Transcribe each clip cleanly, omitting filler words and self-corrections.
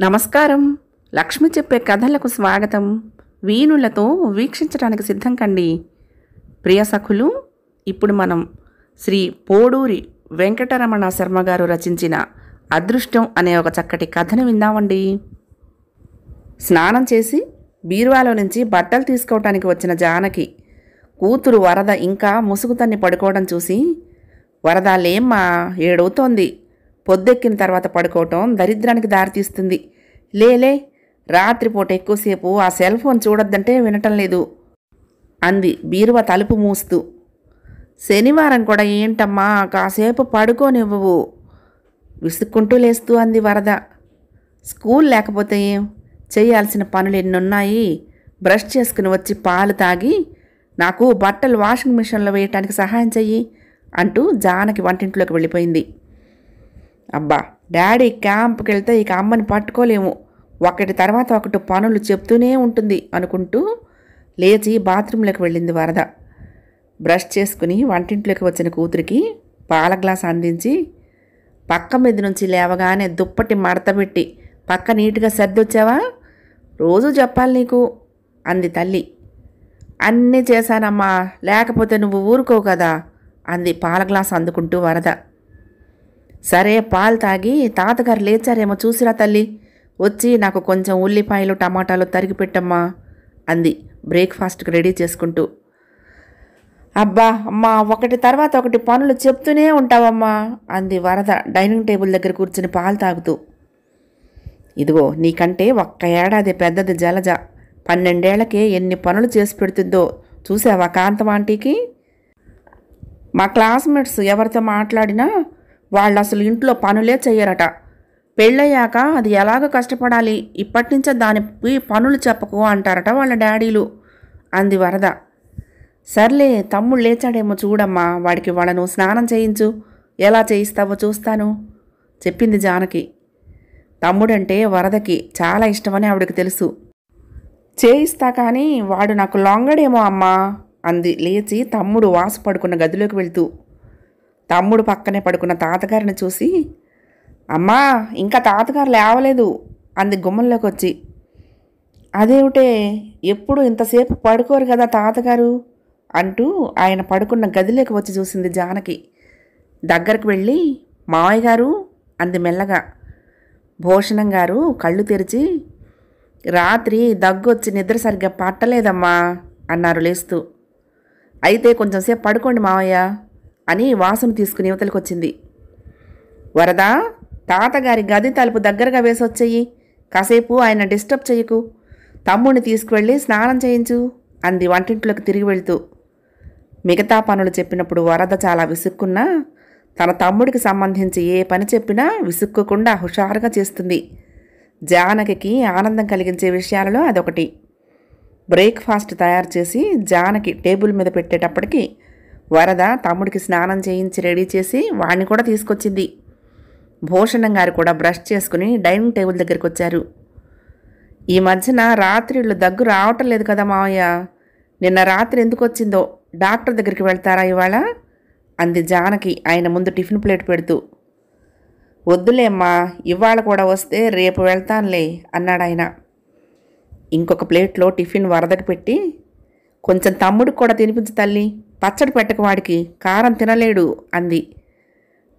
నమస్కారం. లక్ష్మి చెప్పే కథలకు స్వాగతం. వీణులతో వీక్షించడానికి సిద్ధం కండి. ప్రియ సఖులు, ఇప్పుడు మనం శ్రీ పోడూరి వెంకటరమణ శర్మ గారు రచించిన అదృష్టం అనే ఒక చక్కటి కథను విందామండి. స్నానం చేసి బీరువాలో నుంచి బట్టలు తీసుకోవటానికి వచ్చిన జానకి కూతురు వరద ఇంకా ముసుగుతన్ని పడుకోవడం చూసి, వరద లేమ్మా, ఏడవుతోంది, పొద్దెక్కిన తర్వాత పడుకోవటం దరిద్రానికి దారితీస్తుంది, లేలే, రాత్రిపూట ఎక్కువసేపు ఆ సెల్ ఫోన్ చూడొద్దంటే వినటం లేదు అంది బీరువా తలుపు మూస్తూ. శనివారం కూడా ఏంటమ్మా కాసేపు పడుకోనివ్వవు విసుక్కుంటూ లేస్తూ అంది వరద. స్కూల్ లేకపోతే ఏం, చేయాల్సిన పనులు ఎన్నున్నాయి, బ్రష్ చేసుకుని వచ్చి పాలు తాగి నాకు బట్టలు వాషింగ్ మిషన్లో వేయటానికి సహాయం చెయ్యి అంటూ జానకి వంటింట్లోకి వెళ్ళిపోయింది. అబ్బా, డాడీ క్యాంప్కి వెళ్తే ఇక అమ్మని పట్టుకోలేము, ఒకటి తర్వాత ఒకటి పనులు చెప్తూనే ఉంటుంది అనుకుంటూ లేచి బాత్రూంలోకి వెళ్ళింది వరద. బ్రష్ చేసుకుని వంటింట్లోకి వచ్చిన కూతురికి పాల గ్లాస్ అందించి, పక్క మీద నుంచి లేవగానే దుప్పటి మడతబెట్టి పక్క నీట్గా సర్దొచ్చావా, రోజూ చెప్పాలి నీకు అంది తల్లి. అన్నీ చేశానమ్మా, లేకపోతే నువ్వు ఊరుకోవు కదా అంది పాల గ్లాస్ అందుకుంటూ వరద. సరే, పాలు తాగి తాతగారు లేచారేమో చూసిరా తల్లి, వచ్చి నాకు కొంచెం ఉల్లిపాయలు టమాటాలు తరిగి పెట్టమ్మా అంది బ్రేక్ఫాస్ట్కి రెడీ చేసుకుంటూ. అబ్బా అమ్మా, ఒకటి తర్వాత ఒకటి పనులు చెప్తూనే ఉంటావమ్మా అంది వరద డైనింగ్ టేబుల్ దగ్గర కూర్చుని పాలు తాగుతూ. ఇదిగో, నీకంటే ఒక్క ఏడాది పెద్దది జలజ, 12 ఏళ్లకే ఎన్ని పనులు చేసి పెడుతుందో చూసావా కాంతం ఆంటీకి. మా క్లాస్మేట్స్ ఎవరితో మాట్లాడినా వాళ్ళు అసలు ఇంట్లో పనులే చెయ్యరట, పెళ్ళయ్యాక అది ఎలాగ కష్టపడాలి, ఇప్పటి నుంచే దానికి పనులు చెప్పకు అంటారట వాళ్ళ డాడీలు అంది వరద. సర్లే, తమ్ముడు లేచాడేమో చూడమ్మా, వాడికి వాళ్ళను స్నానం చేయించు, ఎలా చేయిస్తావో చూస్తాను చెప్పింది జానకి. తమ్ముడంటే వరదకి చాలా ఇష్టమని ఆవిడకి తెలుసు. చేయిస్తా కానీ వాడు నాకు లొంగడేమో అమ్మా అంది లేచి తమ్ముడు వాసు పడుకున్న గదిలోకి వెళ్తూ. తమ్ముడు పక్కనే పడుకున్న తాతగారిని చూసి, అమ్మా ఇంకా తాతగారు లేవలేదు అంది గుమ్మంలోకి వచ్చి. అదేమిటే, ఎప్పుడు ఇంతసేపు పడుకోరు కదా తాతగారు అంటూ ఆయన పడుకున్న గదిలోకి వచ్చి చూసింది జానకి. దగ్గరకు వెళ్ళి, మావయ్య గారు అంది మెల్లగా. భూషణం గారు కళ్ళు తెరిచి, రాత్రి దగ్గొచ్చి నిద్ర సరిగ్గా పట్టలేదమ్మా అన్నారు లేస్తూ. అయితే కొంచెంసేపు పడుకోండి మావయ్య అని వాసును తీసుకుని యువతలకు వచ్చింది. వరదా, తాతగారి గది తలుపు దగ్గరగా వేసొచ్చేయి, కాసేపు ఆయన డిస్టర్బ్ చేయకు, తమ్ముడిని తీసుకువెళ్ళి స్నానం చేయించు అంది వంటింట్లోకి తిరిగి వెళ్తూ. మిగతా పనులు చెప్పినప్పుడు వరద చాలా విసుక్కున్నా, తన తమ్ముడికి సంబంధించి ఏ పని చెప్పినా విసుక్కోకుండా హుషారుగా చేస్తుంది. జానకి ఆనందం కలిగించే విషయాలలో అదొకటి. బ్రేక్ఫాస్ట్ తయారు చేసి జానకి టేబుల్ మీద పెట్టేటప్పటికి వరద తమ్ముడికి స్నానం చేయించి రెడీ చేసి వాడిని కూడా తీసుకొచ్చింది. భూషణం గారు కూడా బ్రష్ చేసుకుని డైనింగ్ టేబుల్ దగ్గరికి వచ్చారు. ఈ మధ్యన రాత్రిళ్ళు దగ్గు రావటం లేదు కదా మావయ్య, నిన్న రాత్రి ఎందుకు వచ్చిందో డాక్టర్ దగ్గరికి వెళ్తారా ఇవాళ అంది జానకి ఆయన ముందు టిఫిన్ ప్లేట్ పెడుతూ. వద్దులేమ్మా, ఇవాళ కూడా వస్తే రేపు వెళ్తానులే అన్నాడు ఆయన. ఇంకొక ప్లేట్లో టిఫిన్ వరదకు పెట్టి, కొంచెం తమ్ముడికి కూడా తినిపించు తల్లి, పచ్చడి పెట్టక వాడికి, కారం తినలేడు అంది.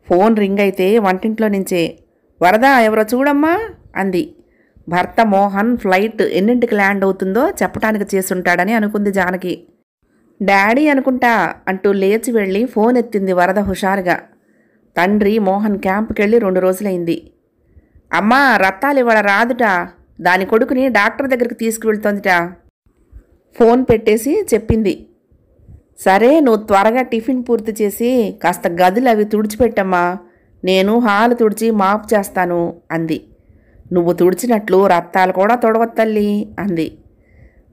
ఫోన్ రింగ్ అయితే వంటింట్లో నుంచే, వరద ఎవరో చూడమ్మా అంది. భర్త మోహన్ ఫ్లైట్ ఎన్నింటికి ల్యాండ్ అవుతుందో చెప్పడానికి చేసుంటాడని అనుకుంది జానకి. డాడీ అనుకుంటా అంటూ లేచి వెళ్ళి ఫోన్ ఎత్తింది వరద హుషారుగా. తండ్రి మోహన్ క్యాంప్కి వెళ్ళి 2 రోజులైంది. అమ్మా, రత్తాలు ఇవాళ రాదుట, దాని కొడుకుని డాక్టర్ దగ్గరికి తీసుకువెళ్తోందిట ఫోన్ పెట్టేసి చెప్పింది. సరే, నువ్వు త్వరగా టిఫిన్ పూర్తి చేసి కాస్త గదులు అవి తుడిచిపెట్టమ్మా, నేను హాలు తుడిచి మాపు చేస్తాను అంది. నువ్వు తుడిచినట్లు రత్తాలు కూడా తొడవత్తల్లి అంది.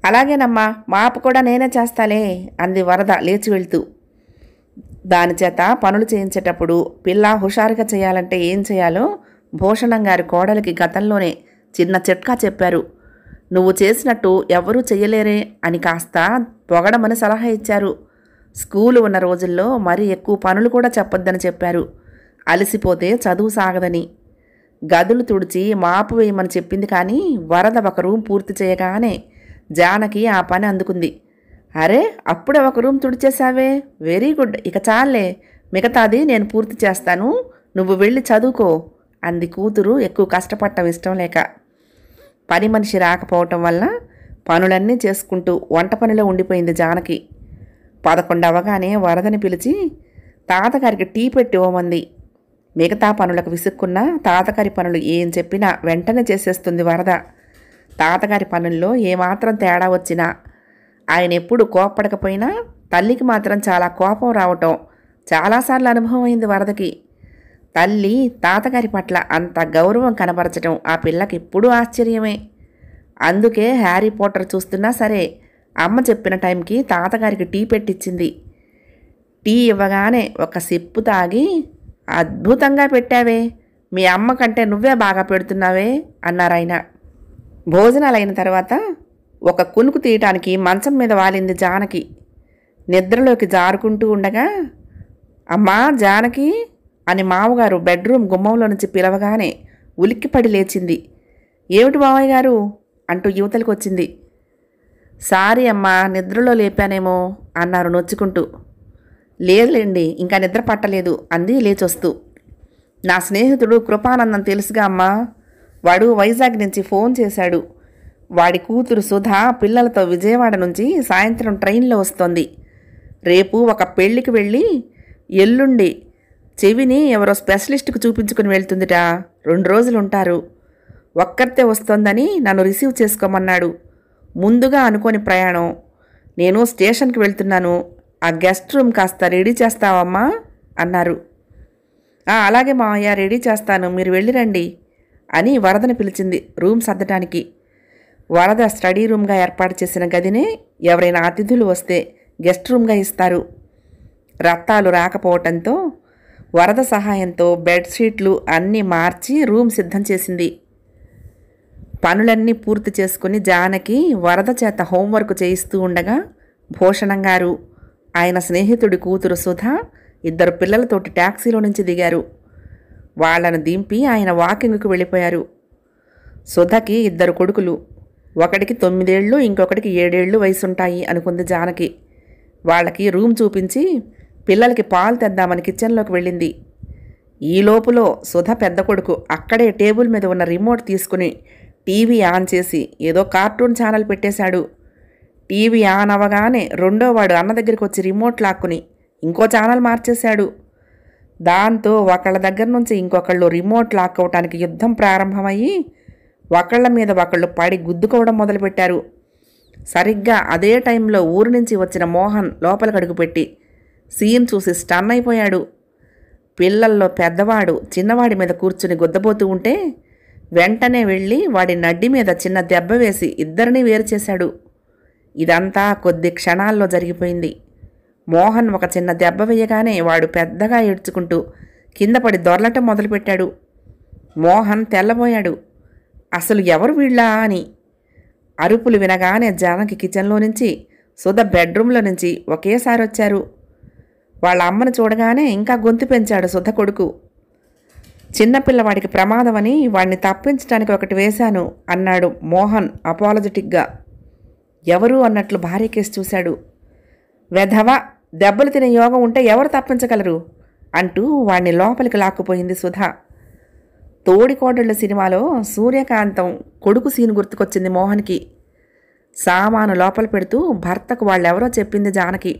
అలాగేనమ్మా, మాపు కూడా నేనే చేస్తాలే అంది వరద లేచి వెళ్తూ. దానిచేత పనులు చేయించేటప్పుడు పిల్ల హుషారుగా చేయాలంటే ఏం చేయాలో భూషణం గారి కోడలికి గతంలోనే చిన్న చిట్కా చెప్పారు. నువ్వు చేసినట్టు ఎవరూ చెయ్యలేరే అని కాస్త పొగడమని సలహా ఇచ్చారు. స్కూలు ఉన్న రోజుల్లో మరీ ఎక్కువ పనులు కూడా చెప్పొద్దని చెప్పారు. అలసిపోతే చదువు సాగదని. గదులు తుడిచి మాపు వేయమని చెప్పింది, కానీ వరద ఒక రూమ్ పూర్తి చేయగానే జానకి ఆ పని అందుకుంది. అరే, అప్పుడే ఒక రూమ్ తుడిచేశావే, వెరీ గుడ్, ఇక చాలే, మిగతాది నేను పూర్తి చేస్తాను, నువ్వు వెళ్ళి చదువుకో అంది కూతురు ఎక్కువ కష్టపడటం ఇష్టం లేక. పని మనిషి రాకపోవటం వల్ల పనులన్నీ చేసుకుంటూ వంట పనిలో ఉండిపోయింది జానకి. 11 అవగానే వరదని పిలిచి తాతగారికి టీ పెట్టి ఇవ్వమంది. మిగతా పనులకు విసుక్కున్నా తాతగారి పనులు ఏం చెప్పినా వెంటనే చేసేస్తుంది వరద. తాతగారి పనుల్లో ఏమాత్రం తేడా వచ్చినా, ఆయన ఎప్పుడు కోప్పడకపోయినా తల్లికి మాత్రం చాలా కోపం రావటం చాలాసార్లు అనుభవం అయింది వరదకి. తల్లి తాతగారి పట్ల అంత గౌరవం కనబరచడం ఆ పిల్లకి ఎప్పుడూ ఆశ్చర్యమే. అందుకే హ్యారీ పోటర్ చూస్తున్నా సరే అమ్మ చెప్పిన టైంకి తాతగారికి టీ పెట్టించింది. టీ ఇవ్వగానే ఒక సిప్పు తాగి, అద్భుతంగా పెట్టావే, మీ అమ్మ కంటే నువ్వే బాగా పెడుతున్నావే అన్నారాయన. భోజనాలు అయిన తర్వాత ఒక కునుకు తీయటానికి మంచం మీద వాలింది జానకి. నిద్రలోకి జారుకుంటూ ఉండగా, అమ్మా జానకి అని మామగారు బెడ్రూమ్ గుమ్మంలో నుంచి పిలవగానే ఉలిక్కిపడి లేచింది. ఏమిటి మామయ్య గారు అంటూ యువతలకు వచ్చింది. సారీ అమ్మా, నిద్రలో లేపానేమో అన్నారు నొచ్చుకుంటూ. లేదులేండి, ఇంకా నిద్ర పట్టలేదు అంది లేచొస్తూ. నా స్నేహితుడు కృపానందం తెలుసుగా అమ్మా, వాడు వైజాగ్ నుంచి ఫోన్ చేశాడు. వాడి కూతురు సుధా పిల్లలతో విజయవాడ నుంచి సాయంత్రం ట్రైన్లో వస్తోంది. రేపు ఒక పెళ్ళికి వెళ్ళి ఎల్లుండి చెవిని ఎవరో స్పెషలిస్ట్కి చూపించుకుని వెళ్తుందిట. 2 రోజులు ఉంటారు. ఒక్కరితే వస్తోందని నన్ను రిసీవ్ చేసుకోమన్నాడు. ముందుగా అనుకోని ప్రయాణం. నేను స్టేషన్కి వెళ్తున్నాను, ఆ గెస్ట్ రూమ్ కాస్త రెడీ చేస్తావమ్మా అన్నారు. అలాగే మావయ్య, రెడీ చేస్తాను, మీరు వెళ్ళిరండి అని వరదని పిలిచింది రూమ్ సర్దటానికి. వరద స్టడీ రూమ్గా ఏర్పాటు చేసిన గదినే ఎవరైనా అతిథులు వస్తే గెస్ట్ రూమ్గా ఇస్తారు. రత్తాలు రాకపోవటంతో వరద సహాయంతో బెడ్షీట్లు అన్నీ మార్చి రూమ్ సిద్ధం చేసింది. పనులన్నీ పూర్తి చేసుకుని జానకి వరద చేత హోంవర్క్ చేయిస్తూ ఉండగా భూషణం గారు, ఆయన స్నేహితుడి కూతురు సుధా 2 పిల్లలతోటి ట్యాక్సీలో నుంచి దిగారు. వాళ్లను దింపి ఆయన వాకింగ్కు వెళ్ళిపోయారు. సుధకి 2 కొడుకులు, ఒకడికి 9 ఏళ్ళు, ఇంకొకటికి 7 ఏళ్ళు వయసుంటాయి అనుకుంది జానకి. వాళ్ళకి రూమ్ చూపించి పిల్లలకి పాలు తెద్దామని కిచెన్లోకి వెళ్ళింది. ఈ లోపులో సుధ పెద్ద కొడుకు అక్కడే టేబుల్ మీద ఉన్న రిమోట్ తీసుకుని టీవీ ఆన్ చేసి ఏదో కార్టూన్ ఛానల్ పెట్టేశాడు. టీవీ ఆన్ అవ్వగానే రెండోవాడు అన్న దగ్గరికి వచ్చి రిమోట్ లాక్కుని ఇంకో ఛానల్ మార్చేశాడు. దాంతో ఒకళ్ళ దగ్గర నుంచి ఇంకొకళ్ళు రిమోట్ లాక్కోవటానికి యుద్ధం ప్రారంభమయ్యి ఒకళ్ళ మీద ఒకళ్ళు పడి గుద్దుకోవడం మొదలుపెట్టారు. సరిగ్గా అదే టైంలో ఊరు నుంచి వచ్చిన మోహన్ లోపలికి అడుగుపెట్టి సీన్ చూసి స్టన్ అయిపోయాడు. పిల్లల్లో పెద్దవాడు చిన్నవాడి మీద కూర్చుని గుద్దబోతూ ఉంటే వెంటనే వెళ్ళి వాడి నడ్డి మీద చిన్న దెబ్బ వేసి ఇద్దరినీ వేరు చేశాడు. ఇదంతా కొద్ది క్షణాల్లో జరిగిపోయింది. మోహన్ ఒక చిన్న దెబ్బ వేయగానే వాడు పెద్దగా ఏడ్చుకుంటూ కింద పడి దొర్లటం మొదలుపెట్టాడు. మోహన్ తెల్లబోయాడు. అసలు ఎవరు వీళ్ళా అని. అరుపులు వినగానే జానకి కిచెన్లో నుంచి సుధ బెడ్రూమ్లో నుంచి ఒకేసారి వచ్చారు. వాళ్ళ అమ్మను చూడగానే ఇంకా గొంతు పెంచాడు సుధ కొడుకు. చిన్నపిల్లవాడికి ప్రమాదమని వాడిని తప్పించడానికి ఒకటి వేశాను అన్నాడు మోహన్ అపాలజెటిక్గా. ఎవరు అన్నట్లు భార్య కేసు చూశాడు. వెధవ, దెబ్బలు తినే యోగం ఉంటే ఎవరు తప్పించగలరు అంటూ వాడిని లోపలికి లాక్కుపోయింది సుధ. తోడికోడళ్ళ సినిమాలో సూర్యకాంతం కొడుకు సీన్ గుర్తుకొచ్చింది మోహన్కి. సామాను లోపల పెడుతూ భర్తకు వాళ్ళెవరో చెప్పింది జానకి.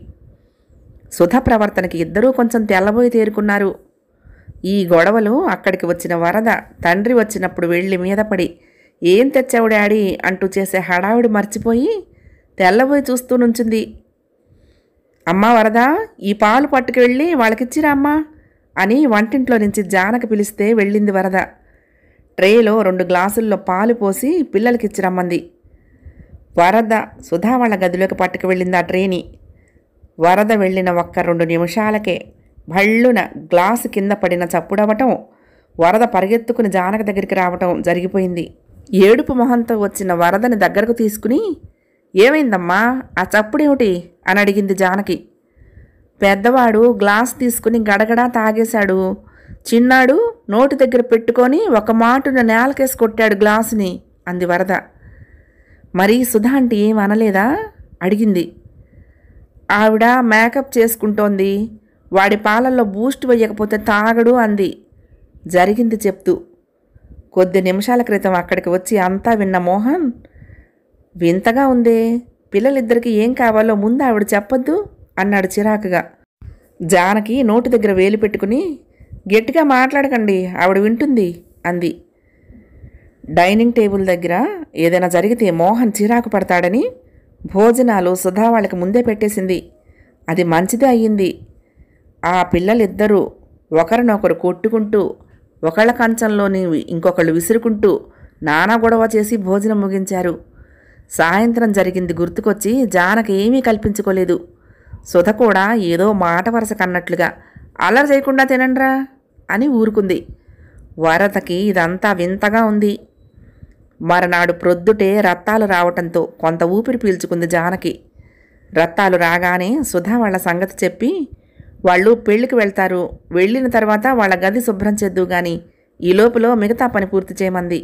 సుధ ప్రవర్తనకి ఇద్దరూ కొంచెం తెల్లబోయి తేరుకున్నారు. ఈ గొడవలు అక్కడికి వచ్చిన వరద తండ్రి వచ్చినప్పుడు వెళ్ళి మీద పడి ఏం తెచ్చావు డాడీ అంటూ చేసే హడావిడి మర్చిపోయి తెల్లబోయి చూస్తూ నుంచింది. అమ్మా వరద, ఈ పాలు పట్టుకువెళ్ళి వాళ్ళకిచ్చిరా అమ్మా అని వంటింట్లో నుంచి జానకి పిలిస్తే వెళ్ళింది వరద. ట్రేలో 2 గ్లాసుల్లో పాలు పోసి పిల్లలకిచ్చిరమ్మంది. వరద సుధా వాళ్ళ గదిలోకి పట్టుకు వెళ్ళింది ఆ ట్రేని. వరద వెళ్ళిన 1-2 నిమిషాలకే భళ్ళున గ్లాసు కింద పడిన చప్పుడవటం, వరద పరిగెత్తుకుని జానకి దగ్గరికి రావటం జరిగిపోయింది. ఏడుపు మొహంతో వచ్చిన వరదని దగ్గరకు తీసుకుని, ఏమైందమ్మా, ఆ చప్పుడేమిటి అని అడిగింది జానకి. పెద్దవాడు గ్లాస్ తీసుకుని గడగడా తాగేశాడు, చిన్నాడు నోటి దగ్గర పెట్టుకొని ఒక మాటున నేలకేసి కొట్టాడు గ్లాసుని అంది వరద. మరి సుధా అంటే ఏం అనలేదా అడిగింది. ఆవిడ మేకప్ చేసుకుంటోంది, వాడి పాలల్లో బూస్ట్ వేయకపోతే తాగడు అంది జరిగింది చెప్తూ. కొద్ది నిమిషాల క్రితం అక్కడికి వచ్చి అంతా విన్న మోహన్, వింతగా ఉందే, పిల్లలిద్దరికీ ఏం కావాలో ముందు ఆవిడ చెప్పొద్దు అన్నాడు చిరాకుగా. జానకి నోటి దగ్గర వేలు పెట్టుకుని, గట్టిగా మాట్లాడకండి, ఆవిడ వింటుంది అంది. డైనింగ్ టేబుల్ దగ్గర ఏదైనా జరిగితే మోహన్ చిరాకు పడతాడని భోజనాలు సుధా వాళ్ళకి ముందే పెట్టేసింది. అది మంచిదే అయ్యింది. ఆ పిల్లలిద్దరూ ఒకరినొకరు కొట్టుకుంటూ, ఒకళ్ళ కంచంలోని ఇంకొకళ్ళు విసురుకుంటూ నానా గొడవ చేసి భోజనం ముగించారు. సాయంత్రం జరిగింది గుర్తుకొచ్చి జానకి ఏమీ కల్పించుకోలేదు. సుధ కూడా ఏదో మాట వరస కన్నట్లుగా, అల్లరి చేయకుండా తినండ్రా అని ఊరుకుంది. వరదకి ఇదంతా వింతగా ఉంది. మరనాడు ప్రొద్దుటే రత్తాలు రావటంతో కొంత ఊపిరి పీల్చుకుంది జానకి. రత్తాలు రాగానే సుధా వాళ్ళ సంగతి చెప్పి, వాళ్ళు పెళ్లికి వెళ్తారు, వెళ్ళిన తర్వాత వాళ్ళ గది శుభ్రం చేద్దు గాని ఈ లోపులో మిగతా పని పూర్తి చేయమంది.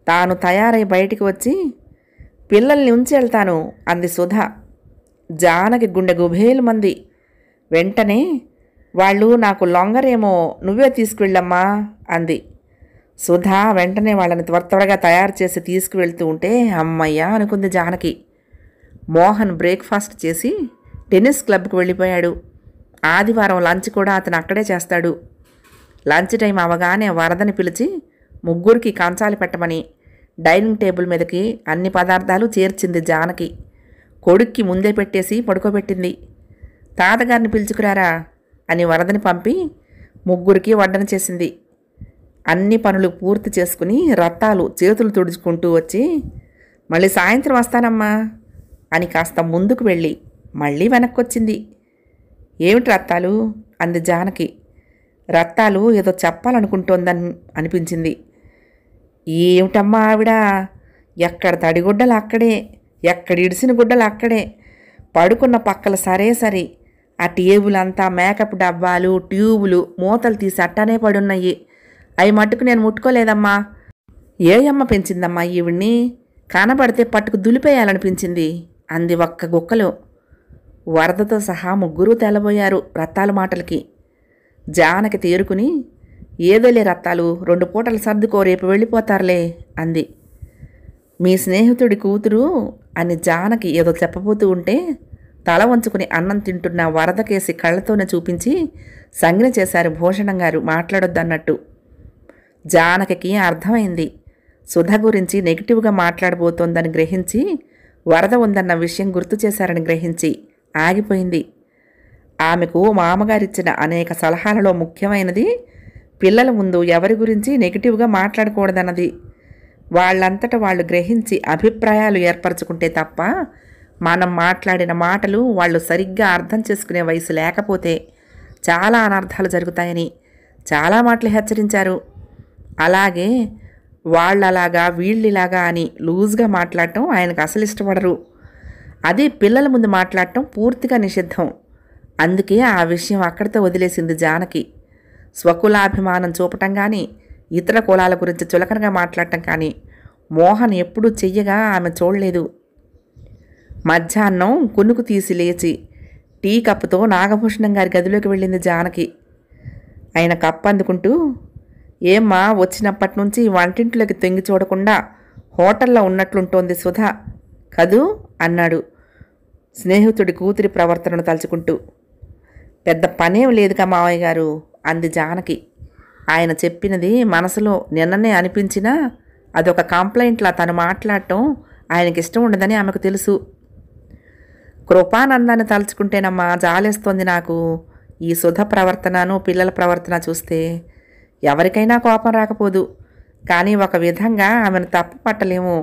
తాను తయారై బయటికి వచ్చి, పిల్లల్ని ఉంచి వెళ్తాను అంది సుధా. జానకి గుండె గుబేలుమంది. వెంటనే, వాళ్ళు నాకు లొంగరేమో, నువ్వే తీసుకువెళ్ళమ్మా అంది. సుధా వెంటనే వాళ్ళని త్వరగా తయారు చేసి తీసుకువెళ్తూ ఉంటే అమ్మయ్యా అనుకుంది జానకి. మోహన్ బ్రేక్ఫాస్ట్ చేసి టెన్నిస్ క్లబ్కి వెళ్ళిపోయాడు. ఆదివారం లంచ్ కూడా అతను అక్కడే చేస్తాడు. లంచ్ టైం అవగానే వరదని పిలిచి ముగ్గురికి కంచాలు పెట్టమని డైనింగ్ టేబుల్ మీదకి అన్ని పదార్థాలు చేర్చింది జానకి. కొడుక్కి ముందే పెట్టేసి పడుకోబెట్టింది. తాతగారిని పిలుచుకురారా అని వరదని పంపి ముగ్గురికి వడ్డన చేసింది. అన్ని పనులు పూర్తి చేసుకుని రత్తాలు చేతులు తుడుచుకుంటూ వచ్చి, మళ్ళీ సాయంత్రం వస్తానమ్మా అని కాస్త ముందుకు వెళ్ళి మళ్ళీ వెనక్కొచ్చింది. ఏమిటి రత్తాలు అంది జానకి. రత్తాలు ఏదో చెప్పాలనుకుంటోందని అనిపించింది. ఏమిటమ్మా ఆవిడ, ఎక్కడ తడిగుడ్డలు అక్కడే, ఎక్కడ ఇడిసిన గుడ్డలు అక్కడే, పడుకున్న పక్కల సరే సరి, ఆ టేబుల్ అంతా మేకప్ డబ్బాలు ట్యూబులు మూతలు తీసి అట్టానే పడున్నాయి. అవి మట్టుకు నేను ముట్టుకోలేదమ్మా. ఏ అమ్మ పెంచిందమ్మా ఈవిడ్ని, కనబడితే పట్టుకు దులిపేయాలనిపించింది అంది ఒక్క గుక్కలో. వరదతో సహా ముగ్గురూ తెల్లబోయారు రత్తాలు మాటలకి. జానకి తేరుకుని, ఏదోలే రత్తాలు, 2 పూటలు సర్దుకో, రేపు వెళ్ళిపోతారులే అంది. మీ స్నేహితుడి కూతురు అని జానకి ఏదో చెప్పబోతూ ఉంటే తల వంచుకుని అన్నం తింటున్న వరదకేసి కళ్ళతోనే చూపించి సంజ్ఞ చేశారు భూషణం గారు మాట్లాడొద్దన్నట్టు. జానకి అర్థమైంది. సుధ గురించి నెగిటివ్గా మాట్లాడబోతోందని గ్రహించి, వరద ఉందన్న విషయం గుర్తు చేశారని గ్రహించి ఆగిపోయింది. ఆమెకు మామగారిచ్చిన అనేక సలహాలలో ముఖ్యమైనది పిల్లల ముందు ఎవరి గురించి నెగిటివ్గా మాట్లాడకూడదన్నది. వాళ్ళంతటా వాళ్ళు గ్రహించి అభిప్రాయాలు ఏర్పరచుకుంటే తప్ప మనం మాట్లాడిన మాటలు వాళ్ళు సరిగ్గా అర్థం చేసుకునే వయసు లేకపోతే చాలా అనర్థాలు జరుగుతాయని చాలా మాటలు హెచ్చరించారు. అలాగే వాళ్ళలాగా వీళ్ళిలాగా అని లూజ్గా మాట్లాడటం ఆయనకు అసలు ఇష్టపడరు. అది పిల్లల ముందు మాట్లాడటం పూర్తిగా నిషిద్ధం. అందుకే ఆ విషయం అక్కడితో వదిలేసింది జానకి. స్వకులాభిమానం చూపటం కానీ, ఇతర కులాల గురించి చులకనగా మాట్లాడటం కానీ మోహన్ ఎప్పుడూ చెయ్యగా ఆమె చూడలేదు. మధ్యాహ్నం కునుకు తీసి లేచి టీ కప్పుతో నాగభూషణం గారి గదిలోకి వెళ్ళింది జానకి. ఆయన కప్పు అందుకుంటూ, ఏమ్మా వచ్చినప్పటి నుంచి వంటింట్లోకి తొంగి చూడకుండా హోటల్లో ఉన్నట్లుంటోంది సుధా కదూ అన్నాడు స్నేహితుడి కూతురి ప్రవర్తనను తలుచుకుంటూ. పెద్ద పనేం లేదుగా మావయ్య గారు అంది జానకి. ఆయన చెప్పినది మనసులో నిన్ననే అనిపించినా అదొక కంప్లైంట్లా తను మాట్లాడటం ఆయనకి ఇష్టం ఉండదని ఆమెకు తెలుసు. కృపానందాన్ని తలుచుకుంటేనమ్మా జాలేస్తోంది నాకు. ఈ సుధ ప్రవర్తనను పిల్లల ప్రవర్తన చూస్తే ఎవరికైనా కోపం రాకపోదు, కానీ ఒక విధంగా ఆమెను తప్పు పట్టలేము.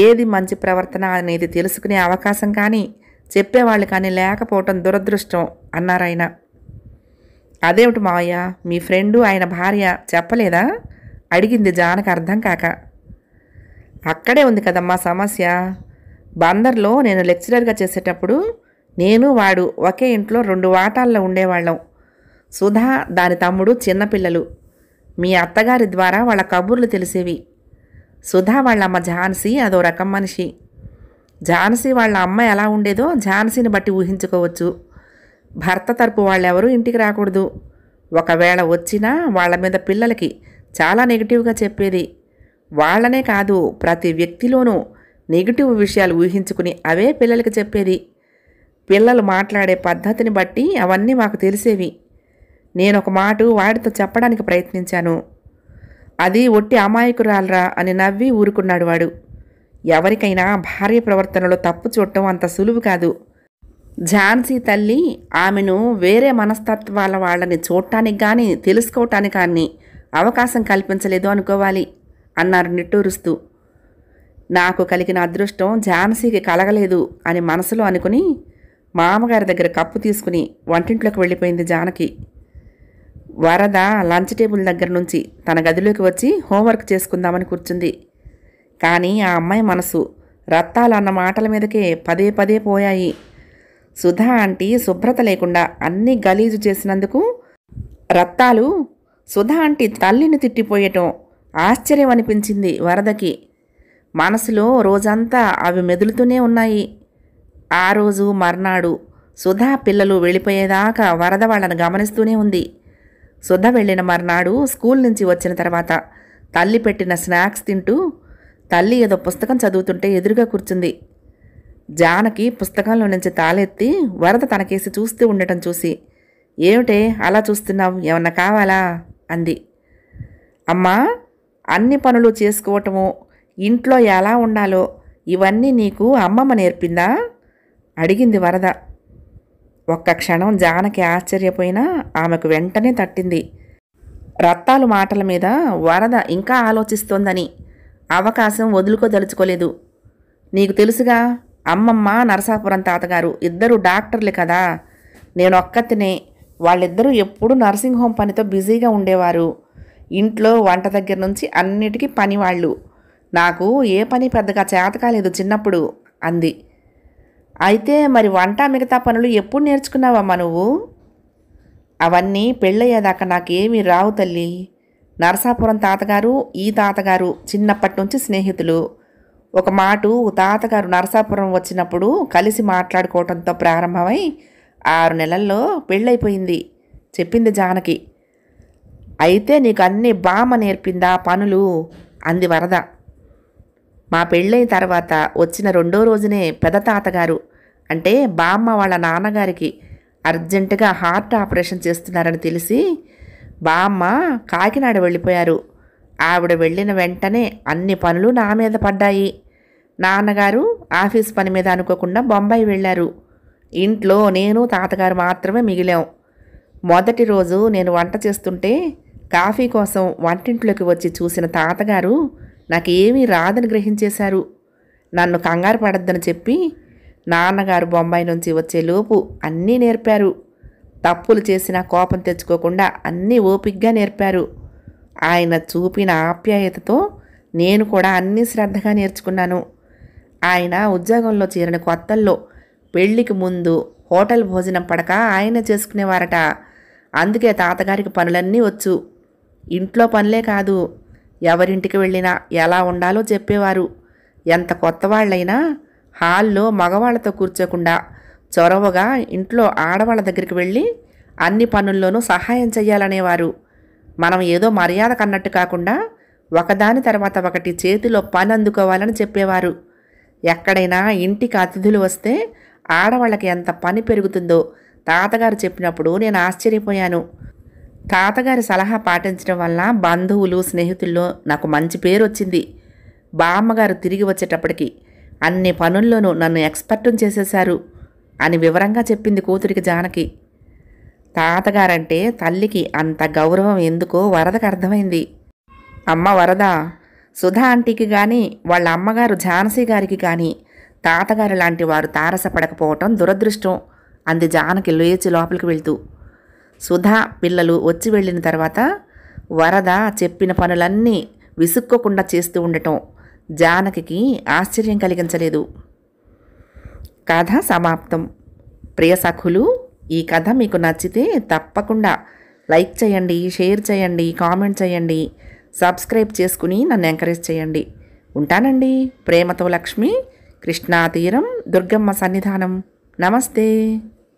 ఏది మంచి ప్రవర్తన అనేది తెలుసుకునే అవకాశం కానీ చెప్పేవాళ్ళు కానీ లేకపోవటం దురదృష్టం అన్నారాయన. అదేమిటి మావయ్య, మీ ఫ్రెండు ఆయన భార్య చెప్పలేదా అడిగింది జానకి అర్థం కాక. అక్కడే ఉంది కదమ్మా సమస్య. బందర్లో నేను లెక్చరర్గా చేసేటప్పుడు నేను వాడు ఒకే ఇంట్లో 2 వాటాల్లో ఉండేవాళ్ళం. సుధా, దాని తమ్ముడు చిన్నపిల్లలు. మీ అత్తగారి ద్వారా వాళ్ళ కబుర్లు తెలిసేవి. సుధా వాళ్ళ అమ్మ ఝాన్సీ అదో రకం మనిషి. ఝాన్సీ వాళ్ళ అమ్మ ఎలా ఉండేదో ఝాన్సీని బట్టి ఊహించుకోవచ్చు. భర్త తరపు వాళ్ళెవరూ ఇంటికి రాకూడదు. ఒకవేళ వచ్చినా వాళ్ళ మీద పిల్లలకి చాలా నెగిటివ్గా చెప్పేది. వాళ్ళనే కాదు, ప్రతి వ్యక్తిలోనూ నెగిటివ్ విషయాలు ఊహించుకుని అవే పిల్లలకి చెప్పేది. పిల్లలు మాట్లాడే పద్ధతిని బట్టి అవన్నీ మాకు తెలిసేవి. నేను ఒక మాట వాడితో చెప్పడానికి ప్రయత్నించాను. అది ఒట్టి అమాయకురాలరా అని నవ్వి ఊరుకున్నాడు వాడు. ఎవరికైనా భార్య ప్రవర్తనలో తప్పు చూడటం అంత సులువు కాదు. ఝాన్సీ తల్లి ఆమెను వేరే మనస్తత్వాల వాళ్ళని చూడటానికి కానీ తెలుసుకోవటానికి కానీ అవకాశం కల్పించలేదు అనుకోవాలి అన్నారు నిట్టూరుస్తూ. నాకు కలిగిన అదృష్టం ఝాన్సీకి కలగలేదు అని మనసులో అనుకుని మామగారి దగ్గర కప్పు తీసుకుని వంటింట్లోకి వెళ్ళిపోయింది జానకి. వరద లంచ్ టేబుల్ దగ్గర నుంచి తన గదిలోకి వచ్చి హోంవర్క్ చేసుకుందామని కూర్చుంది. కానీ ఆ అమ్మాయి మనసు రత్తాలు అన్న మాటల మీదకే పదే పదే పోయాయి. సుధా ఆంటీ శుభ్రత లేకుండా అన్నీ గలీజు చేసినందుకు రత్తాలు సుధా ఆంటీ తల్లిని తిట్టిపోయటం ఆశ్చర్యం అనిపించింది వరదకి. మనసులో రోజంతా అవి మెదులుతూనే ఉన్నాయి. ఆ రోజు మర్నాడు సుధా పిల్లలు వెళ్ళిపోయేదాకా వరద వాళ్ళని గమనిస్తూనే ఉంది. సుధ వెళ్ళిన మర్నాడు స్కూల్ నుంచి వచ్చిన తర్వాత తల్లి పెట్టిన స్నాక్స్ తింటూ తల్లి ఏదో పుస్తకం చదువుతుంటే ఎదురుగా కూర్చుంది. జానకి పుస్తకంలో నుంచి తాళెత్తి వరద తనకేసి చూస్తూ ఉండటం చూసి, ఏమిటే అలా చూస్తున్నావు, ఏమన్నా కావాలా అంది. అమ్మా, అన్ని పనులు చేసుకోవటము, ఇంట్లో ఎలా ఉండాలో ఇవన్నీ నీకు అమ్మమ్మ నేర్పిందా అడిగింది వరద. ఒక్క క్షణం జానకి ఆశ్చర్యపోయినా ఆమెకు వెంటనే తట్టింది. రత్తాలు మాటల మీద వరద ఇంకా ఆలోచిస్తోందని అవకాశం వదులుకోదలుచుకోలేదు. నీకు తెలుసుగా, అమ్మమ్మ నరసాపురం తాతగారు ఇద్దరు డాక్టర్లే కదా. నేను ఒక్కతినే. వాళ్ళిద్దరూ ఎప్పుడూ నర్సింగ్ హోమ్ పనితో బిజీగా ఉండేవారు. ఇంట్లో వంట దగ్గర నుంచి అన్నిటికీ పనివాళ్ళు. నాకు ఏ పని పెద్దగా చేత కాలేదు చిన్నప్పుడు అంది. అయితే మరి వంట మిగతా పనులు ఎప్పుడు నేర్చుకున్నావమ్మా నువ్వు? అవన్నీ పెళ్ళయ్యేదాకా నాకేమీ రావు తల్లి. నరసాపురం తాతగారు ఈ తాతగారు చిన్నప్పటి నుంచి స్నేహితులు. ఒక మాటు తాతగారు నరసాపురం వచ్చినప్పుడు కలిసి మాట్లాడుకోవటంతో ప్రారంభమై 6 నెలల్లో పెళ్ళైపోయింది చెప్పింది జానకి. అయితే నీకు అన్నీ బామ్మ నేర్పిందా పనులు అంది వరద. మా పెళ్ళైన తర్వాత వచ్చిన 2వ రోజునే పెద్ద తాతగారు అంటే బామ్మ వాళ్ళ నాన్నగారికి అర్జెంటుగా హార్ట్ ఆపరేషన్ చేస్తున్నారని తెలిసి బామ్మ కాకినాడ వెళ్ళిపోయారు. ఆవిడ వెళ్ళిన వెంటనే అన్ని పనులు నా మీద పడ్డాయి. నాన్నగారు ఆఫీస్ పని మీద అనుకోకుండా బొంబాయి వెళ్ళారు. ఇంట్లో నేను తాతగారు మాత్రమే మిగిలాం. మొదటి రోజు నేను వంట చేస్తుంటే కాఫీ కోసం వంటింట్లోకి వచ్చి చూసిన తాతగారు నాకు ఏమీ రాదని గ్రహించేశారు. నన్ను కంగారు పడద్దని చెప్పి నాన్నగారు బొంబాయి నుంచి వచ్చేలోపు అన్నీ నేర్పారు. తప్పులు చేసినా కోపం తెచ్చుకోకుండా అన్నీ ఓపిగ్గా నేర్పారు. ఆయన చూపిన ఆప్యాయతతో నేను కూడా అన్నీ శ్రద్ధగా నేర్చుకున్నాను. ఆయన ఉద్యోగంలో చేరిన కొత్తల్లో పెళ్లికి ముందు హోటల్ భోజనం పడక ఆయనే చేసుకునేవారట. అందుకే తాతగారికి పనులన్నీ వచ్చు. ఇంట్లో పనులే కాదు, ఎవరింటికి వెళ్ళినా ఎలా ఉండాలో చెప్పేవారు. ఎంత కొత్త వాళ్ళైనా హాల్లో మగవాళ్లతో కూర్చోకుండా చొరవగా ఇంట్లో ఆడవాళ్ళ దగ్గరికి వెళ్ళి అన్ని పనుల్లోనూ సహాయం చెయ్యాలనేవారు. మనం ఏదో మర్యాద కన్నట్టు కాకుండా ఒకదాని తర్వాత ఒకటి చేతిలో పని అందుకోవాలని చెప్పేవారు. ఎక్కడైనా ఇంటికి అతిథులు వస్తే ఆడవాళ్ళకి ఎంత పని పెరుగుతుందో తాతగారు చెప్పినప్పుడు నేను ఆశ్చర్యపోయాను. తాతగారి సలహా పాటించడం వల్ల బంధువులు స్నేహితుల్లో నాకు మంచి పేరు వచ్చింది. బామ్మగారు తిరిగి వచ్చేటప్పటికి అన్ని పనుల్లోనూ నన్ను ఎక్స్పర్ట్ని చేసేశారు అని వివరంగా చెప్పింది కూతురికి జానకి. తాతగారంటే తల్లికి అంత గౌరవం ఎందుకో వరదకు అర్థమైంది. అమ్మ వరద, సుధా ఆంటీకి కానీ వాళ్ళ అమ్మగారు ఝాన్సీ గారికి కానీ తాతగారు లాంటి వారు తారసపడకపోవటం దురదృష్టం అంది జానకి లేచి లోపలికి వెళ్తూ. సుధా పిల్లలు వచ్చి వెళ్ళిన తర్వాత వరద చెప్పిన పనులన్నీ విసుక్కోకుండా చేస్తూ ఉండటం జానకి ఆశ్చర్యం కలిగించలేదు. కథ సమాప్తం. ప్రియ సఖులు, ఈ కథ మీకు నచ్చితే తప్పకుండా లైక్ చేయండి, షేర్ చేయండి, కామెంట్ చేయండి, సబ్స్క్రైబ్ చేసుకుని నన్ను ఎంకరేజ్ చేయండి. ఉంటానండి. ప్రేమతో లక్ష్మి, కృష్ణా తీరం, దుర్గమ్మ సన్నిధానం. నమస్తే.